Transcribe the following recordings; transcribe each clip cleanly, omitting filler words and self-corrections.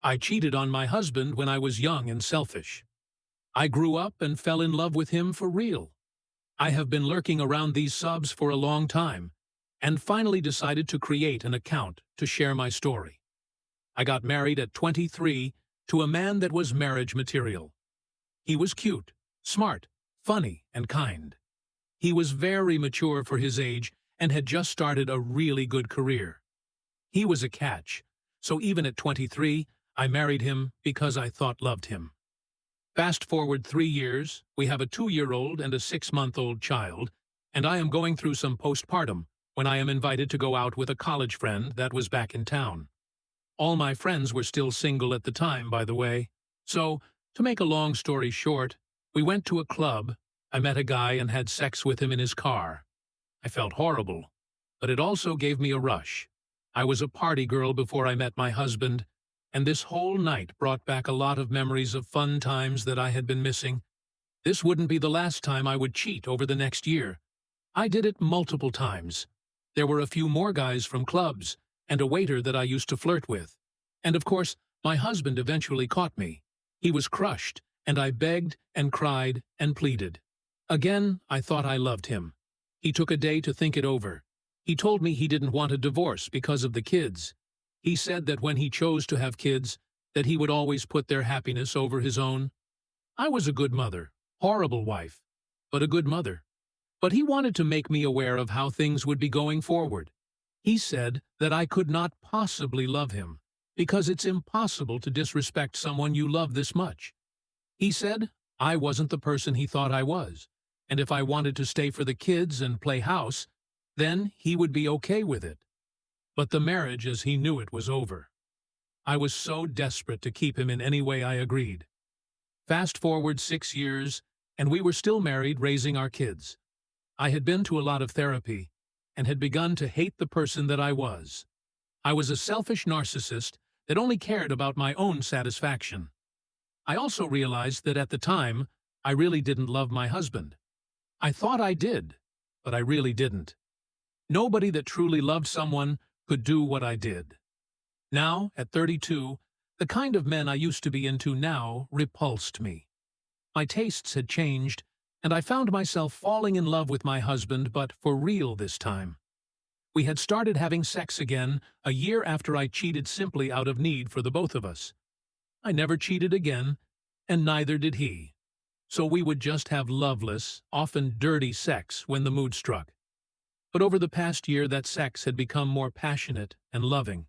I cheated on my husband when I was young and selfish. I grew up and fell in love with him for real. I have been lurking around these subs for a long time, and finally decided to create an account to share my story. I got married at 23 to a man that was marriage material. He was cute, smart, funny, and kind. He was very mature for his age and had just started a really good career. He was a catch, so even at 23, I married him because I thought loved him. Fast forward 3 years, we have a 2-year-old and a 6-month-old child, and I am going through some postpartum when I am invited to go out with a college friend that was back in town. All my friends were still single at the time, by the way. So, to make a long story short, we went to a club, I met a guy and had sex with him in his car. I felt horrible, but it also gave me a rush. I was a party girl before I met my husband, and this whole night brought back a lot of memories of fun times that I had been missing. This wouldn't be the last time I would cheat over the next year. I did it multiple times. There were a few more guys from clubs, and a waiter that I used to flirt with. And of course, my husband eventually caught me. He was crushed, and I begged and cried and pleaded. Again, I thought I loved him. He took a day to think it over. He told me he didn't want a divorce because of the kids. He said that when he chose to have kids, that he would always put their happiness over his own. I was a good mother, horrible wife, but a good mother. But he wanted to make me aware of how things would be going forward. He said that I could not possibly love him, because it's impossible to disrespect someone you love this much. He said I wasn't the person he thought I was, and if I wanted to stay for the kids and play house, then he would be okay with it. But the marriage as he knew it was over. I was so desperate to keep him in any way I agreed. Fast forward 6 years, and we were still married, raising our kids. I had been to a lot of therapy, and had begun to hate the person that I was. I was a selfish narcissist that only cared about my own satisfaction. I also realized that at the time, I really didn't love my husband. I thought I did, but I really didn't. Nobody that truly loved someone could do what I did. Now, at 32, the kind of men I used to be into now repulsed me. My tastes had changed, and I found myself falling in love with my husband, but for real this time. We had started having sex again a year after I cheated simply out of need for the both of us. I never cheated again, and neither did he. So we would just have loveless, often dirty sex when the mood struck. But over the past year, that sex had become more passionate and loving.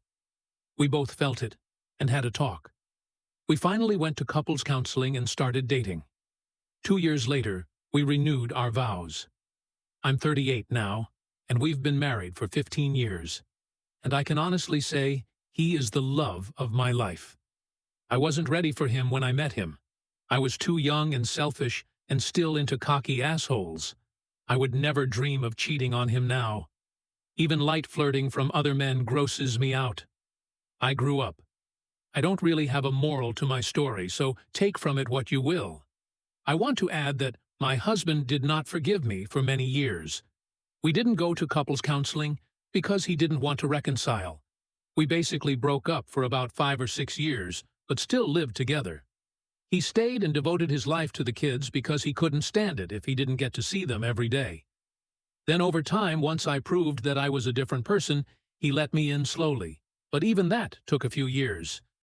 We both felt it and had a talk. We finally went to couples counseling and started dating. 2 years later, we renewed our vows. I'm 38 now, and we've been married for 15 years. And I can honestly say he is the love of my life. I wasn't ready for him when I met him. I was too young and selfish and still into cocky assholes. I would never dream of cheating on him now. Even light flirting from other men grosses me out. I grew up. I don't really have a moral to my story, so take from it what you will. I want to add that my husband did not forgive me for many years. We didn't go to couples counseling because he didn't want to reconcile. We basically broke up for about 5 or 6 years, but still lived together. He stayed and devoted his life to the kids because he couldn't stand it if he didn't get to see them every day. Then over time, once I proved that I was a different person, he let me in slowly. But even that took a few years.